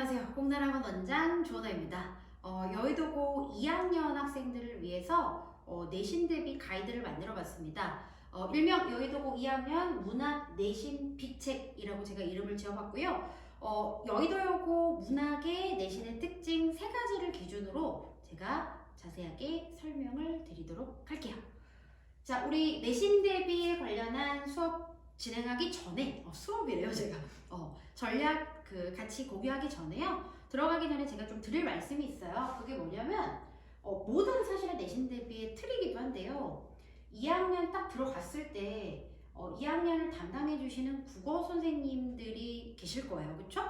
안녕하세요. 꿈나라원 원장 조은아입니다. 여의도고 2학년 학생들을 위해서 내신 대비 가이드를 만들어 봤습니다. 일명 여의도고 2학년 문학 내신 비책이라고 제가 이름을 지어봤고요. 여의도여고 문학의 내신의 특징 3가지를 기준으로 제가 자세하게 설명을 드리도록 할게요. 자, 우리 내신 대비에 관련한 수업 진행하기 전에 수업이래요 제가 전략 같이 공유하기 전에요. 들어가기 전에 제가 좀 드릴 말씀이 있어요. 그게 뭐냐면 모든 사실은 내신 대비의 틀이기도 한데요. 2학년 딱 들어갔을 때 2학년을 담당해 주시는 국어 선생님들이 계실 거예요. 그쵸?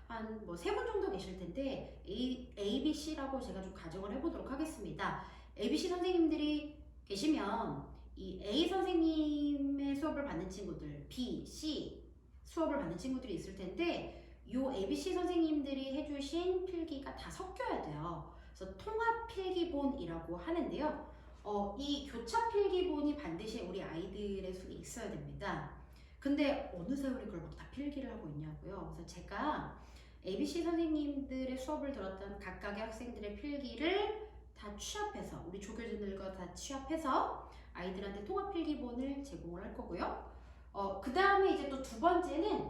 한 뭐 3분 정도 계실 텐데 ABC라고 제가 좀 가정을 해보도록 하겠습니다. ABC 선생님들이 계시면 이 A 선생님의 수업을 받는 친구들, B, C 수업을 받는 친구들이 있을 텐데 요 ABC 선생님들이 해주신 필기가 다 섞여야 돼요. 그래서 통합 필기본이라고 하는데요. 이 교차 필기본이 반드시 우리 아이들의 손에 있어야 됩니다. 근데 어느 세월에 그걸 막 다 필기를 하고 있냐고요. 그래서 제가 ABC 선생님들의 수업을 들었던 각각의 학생들의 필기를 다 취합해서 우리 조교진들과 다 취합해서 아이들한테 통합 필기본을 제공을 할 거고요. 그 다음에 이제 또 두 번째는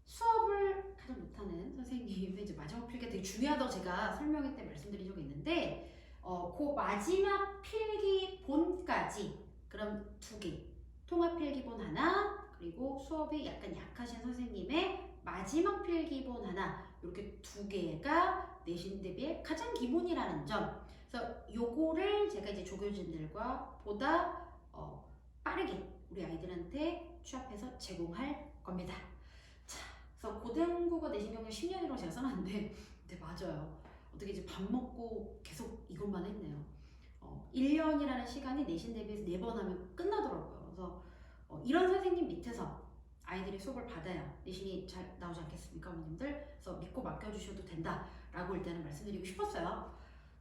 수업을 가장 못하는 선생님의 이제 마지막 필기가 되게 중요하다고 제가 설명회 때 말씀드린 적이 있는데 그 마지막 필기본까지 그럼 2개 통합 필기본 하나 그리고 수업이 약간 약하신 선생님의 마지막 필기본 하나 이렇게 2개가 내신 대비의 가장 기본이라는 점. 그래서 요거를 제가 이제 조교진들과 보다 빠르게 우리 아이들한테 취합해서 제공할 겁니다. 자, 그래서 고등국어 내신 경력 10년이라고 제가 써놨는데 네, 맞아요. 어떻게 이제 밥 먹고 계속 이것만 했네요. 1년이라는 시간이 내신 대비해서 4번 하면 끝나더라고요. 그래서 이런 선생님 밑에서 아이들이 수업을 받아야 내신이 잘 나오지 않겠습니까, 어머님들? 그래서 믿고 맡겨주셔도 된다라고 일단은 말씀드리고 싶었어요.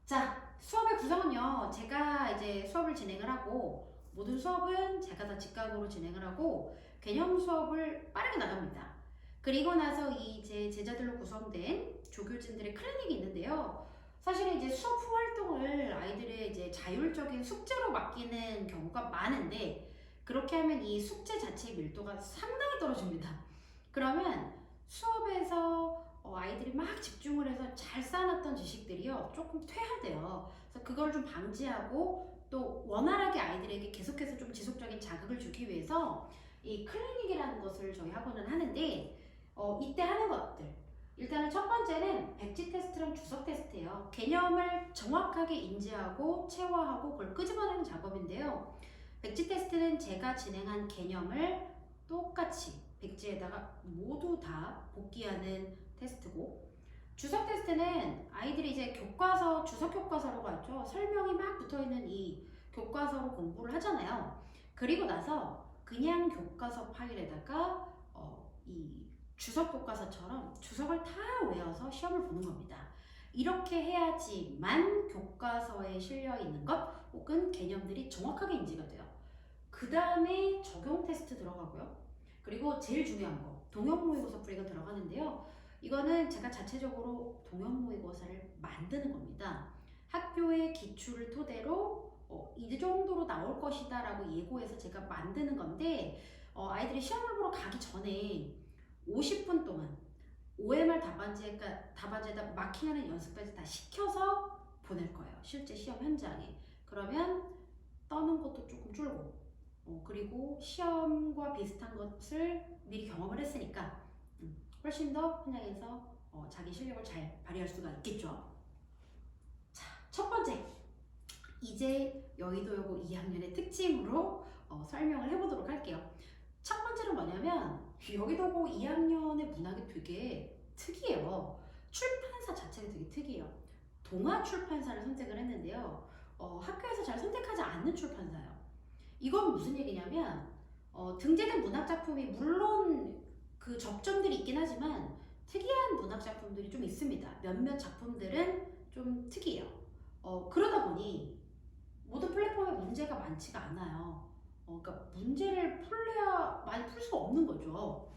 자, 수업의 구성은요. 제가 이제 수업을 진행을 하고 모든 수업은 제가 다 직강으로 진행을 하고 개념 수업을 빠르게 나갑니다. 그리고 나서 이 제 제자들로 구성된 조교진들의 클리닉이 있는데요. 사실은 이제 수업 후 활동을 아이들의 이제 자율적인 숙제로 맡기는 경우가 많은데 그렇게 하면 이 숙제 자체의 밀도가 상당히 떨어집니다. 그러면 수업에서 아이들이 막 집중을 해서 잘 쌓아놨던 지식들이요 조금 퇴화돼요. 그래서 그걸 좀 방지하고 또 원활하게 아이들에게 계속해서 좀 지속적인 자극을 주기 위해서 이 클리닉이라는 것을 저희 학원은 하는데 이때 하는 것들 일단은 첫 번째는 백지 테스트랑 주석 테스트예요. 개념을 정확하게 인지하고 체화하고 그걸 끄집어내는 작업인데요. 백지 테스트는 제가 진행한 개념을 똑같이 백지에다가 모두 다 복기하는 테스트고 주석 테스트는 아이들이 이제 교과서, 주석 교과서라고 하죠. 설명이 막 붙어있는 이 교과서로 공부를 하잖아요. 그리고 나서 그냥 교과서 파일에다가 이 주석 교과서처럼 주석을 다 외워서 시험을 보는 겁니다. 이렇게 해야지만 교과서에 실려 있는 것 혹은 개념들이 정확하게 인지가 돼요. 그 다음에 적용 테스트 들어가고요. 그리고 제일 중요한 거 동형 모의고사 풀이가 들어가는데요. 이거는 제가 자체적으로 동형 모의고사를 만드는 겁니다. 학교의 기출을 토대로 이 정도로 나올 것이다 라고 예고해서 제가 만드는 건데 아이들이 시험을 보러 가기 전에 50분 동안 OMR 답안지에다 마킹하는 연습까지 다 시켜서 보낼 거예요. 실제 시험 현장에. 그러면 떠는 것도 조금 줄고 그리고 시험과 비슷한 것을 미리 경험을 했으니까 훨씬 더 현장에서 자기 실력을 잘 발휘할 수가 있겠죠. 자, 첫 번째. 이제 여의도여고 2학년의 특징으로 설명을 해보도록 할게요. 첫 번째는 뭐냐면 여기도고 2학년의 문학이 되게 특이해요. 출판사 자체가 되게 특이해요. 동아 출판사를 선택을 했는데요. 학교에서 잘 선택하지 않는 출판사예요. 이건 무슨 얘기냐면 등재된 문학 작품이 물론 그 접점들이 있긴 하지만 특이한 문학 작품들이 좀 있습니다. 몇몇 작품들은 좀 특이해요. 그러다 보니 모든 플랫폼에 문제가 많지가 않아요. 그러니까 문제를 풀려야 많이 풀 수가 없는 거죠.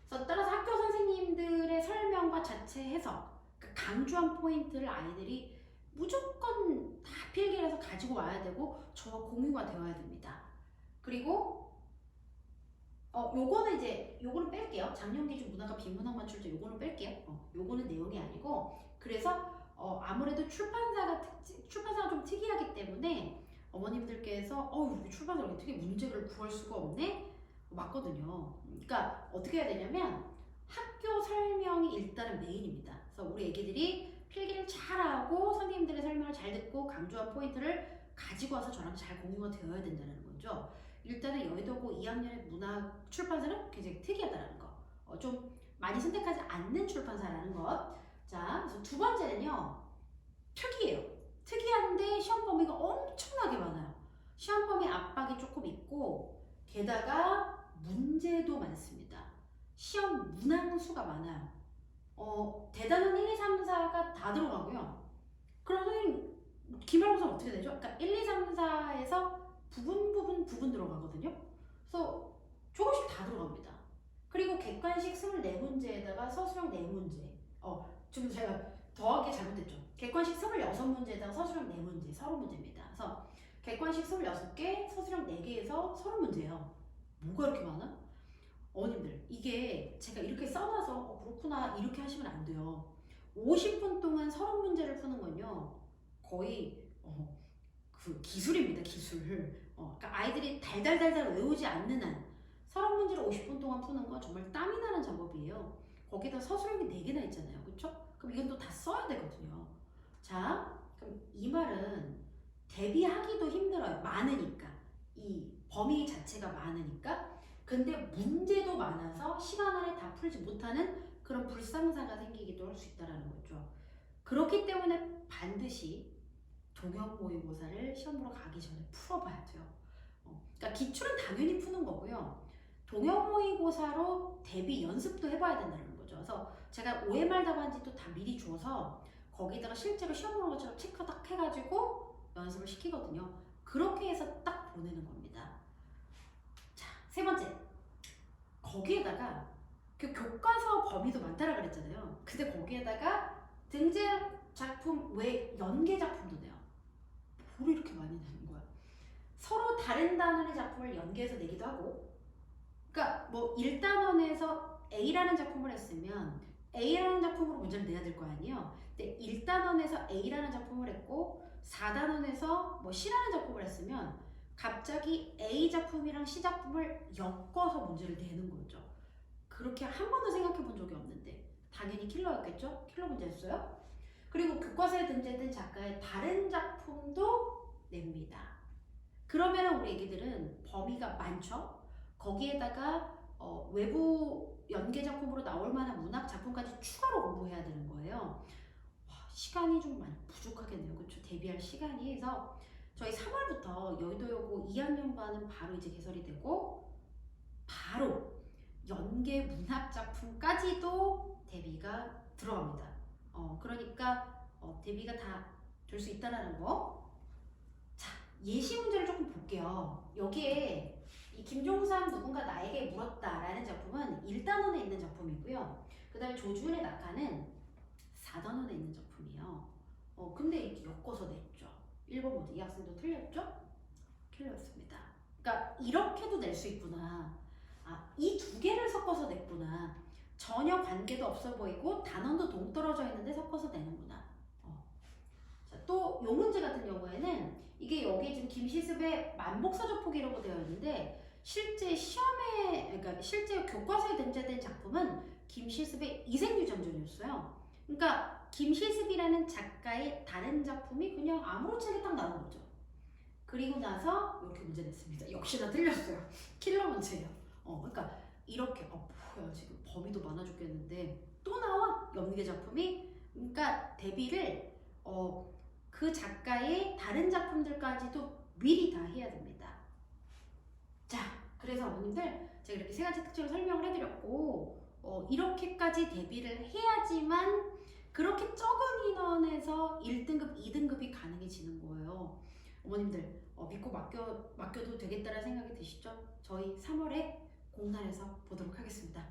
그래서 따라서 학교 선생님들의 설명과 자체 해석, 강조한 포인트를 아이들이 무조건 다 필기해서 가지고 와야 되고 저와 공유가 되어야 됩니다. 그리고 요거는 이제 요거는 뺄게요. 작년 기준 문학과 비문학 맞출 때 요거는 뺄게요. 요거는 내용이 아니고 그래서 아무래도 출판사가 좀 특이하기 때문에 어머님들께서 여기 출판사가 어떻게 문제를 구할 수가 없네? 맞거든요. 그러니까 어떻게 해야 되냐면 학교 설명이 일단은 메인입니다. 그래서 우리 애기들이 필기를 잘하고 선생님들의 설명을 잘 듣고 강조한 포인트를 가지고 와서 저랑 잘 공유가 되어야 된다는 거죠. 일단은 여의도고 2학년의 문학 출판사는 굉장히 특이하다는 거. 좀 많이 선택하지 않는 출판사라는 것. 자, 그래서 두 번째는요. 특이해요. 특이한데 시험 범위가 엄청나게 많아요. 시험 범위 압박이 조금 있고 게다가 문제도 많습니다. 시험 문항수가 많아요. 대단한 1, 2, 3, 4가 다 들어가고요. 그러면 기말고사는 어떻게 되죠? 그러니까 1, 2, 3, 4에서 부분 들어가거든요. 그래서 조금씩 다 들어갑니다. 그리고 객관식 24문제에다가 서술형 4문제. 지금 제가 더하기 잘못했죠. 객관식 26문제에다가 서술형 4문제, 30문제입니다. 그래서 객관식 26개, 서술형 4개에서 30문제예요. 뭐가 이렇게 많아? 어머님들, 이게 제가 이렇게 써놔서 그렇구나 이렇게 하시면 안 돼요. 50분 동안 30문제를 푸는 건요. 거의 그 기술입니다, 기술. 그러니까 아이들이 달달달달 외우지 않는 한 30문제를 50분 동안 푸는 건 정말 땀이 나는 작업이에요. 거기다 서술형이 4개나 있잖아요. 그쵸? 그럼 이건 또 다 써야 되거든요. 자, 그럼 이 말은 대비하기도 힘들어요. 많으니까. 이 범위 자체가 많으니까. 근데 문제도 많아서 시간 안에 다 풀지 못하는 그런 불상사가 생기기도 할 수 있다는 거죠. 그렇기 때문에 반드시 동형 모의고사를 시험 보러 가기 전에 풀어봐야 돼요. 그러니까 기출은 당연히 푸는 거고요. 동형 모의고사로 대비 연습도 해봐야 된다는 거죠. 그래서 제가 OMR 답안지도 다 미리 줘서 거기다가 실제로 시험 보는 것처럼 체크 딱 해가지고 연습을 시키거든요. 그렇게 해서 딱 보내는 겁니다. 자, 세 번째. 거기에다가 그 교과서 범위도 많다라 그랬잖아요. 근데 거기에다가 등재 작품 외 연계 작품도 내요. 뭘 이렇게 많이 내는 거야? 서로 다른 단원의 작품을 연계해서 내기도 하고, 그러니까 뭐 1단원에서 A라는 작품을 했으면 A라는 작품으로 문제를 내야 될 거 아니에요. 근데 1단원에서 A라는 작품을 했고 4단원에서 뭐 C라는 작품을 했으면 갑자기 A 작품이랑 C 작품을 엮어서 문제를 내는 거죠. 그렇게 한 번도 생각해 본 적이 없는데 당연히 킬러였겠죠? 킬러 문제였어요. 그리고 교과서에 등재된 작가의 다른 작품도 냅니다. 그러면 우리 애기들은 범위가 많죠? 거기에다가 외부 연계 작품으로 나올 만한 문학 작품까지 추가로 공부해야 되는 거예요. 시간이 좀 많이 부족하겠네요. 그렇죠? 대비할 시간이. 해서 저희 3월부터 여의도여고 2학년반은 바로 이제 개설이 되고 바로 연계 문학 작품까지도 대비가 들어갑니다. 그러니까 대비가 다 될 수 있다는 거. 자, 예시 문제를 조금 볼게요. 여기에 이 김종삼 누군가 나에게 물었다라는 작품은 1단원에 있는 작품이고요. 그 다음에 조주은의 낙하는 4단원에 있는 작품이에요. 근데 이렇게 엮어서 냈죠. 1번 문제 이 학생도 틀렸죠? 틀렸습니다. 그러니까 이렇게도 낼 수 있구나. 이 두 개를 섞어서 냈구나. 전혀 관계도 없어 보이고 단원도 동떨어져 있는데 섞어서 내는구나. 자, 또 이 문제 같은 경우에는 이게 여기 지금 김시습의 만복사적 포기라고 되어 있는데 실제 시험에, 그러니까 실제 교과서에 등재된 작품은 김시습의 이생유전전이었어요. 그러니까 김시습이라는 작가의 다른 작품이 그냥 아무렇지 않게 딱 나온 거죠. 그리고 나서 이렇게 문제 냈습니다. 역시나 틀렸어요. 킬러 문제예요. 그러니까 이렇게 뭐야 지금 범위도 많아 죽겠는데 또 나와 연계 작품이. 그러니까 대비를 그 작가의 다른 작품들까지도 미리 다 해야 됩니다. 자, 그래서 어머님들 제가 이렇게 세 가지 특징을 설명을 해드렸고 이렇게까지 대비를 해야지만 그렇게 적은 인원에서 1등급, 2등급이 가능해지는 거예요. 어머님들 믿고 맡겨도 되겠다는 생각이 드시죠? 저희 3월에 공단에서 보도록 하겠습니다.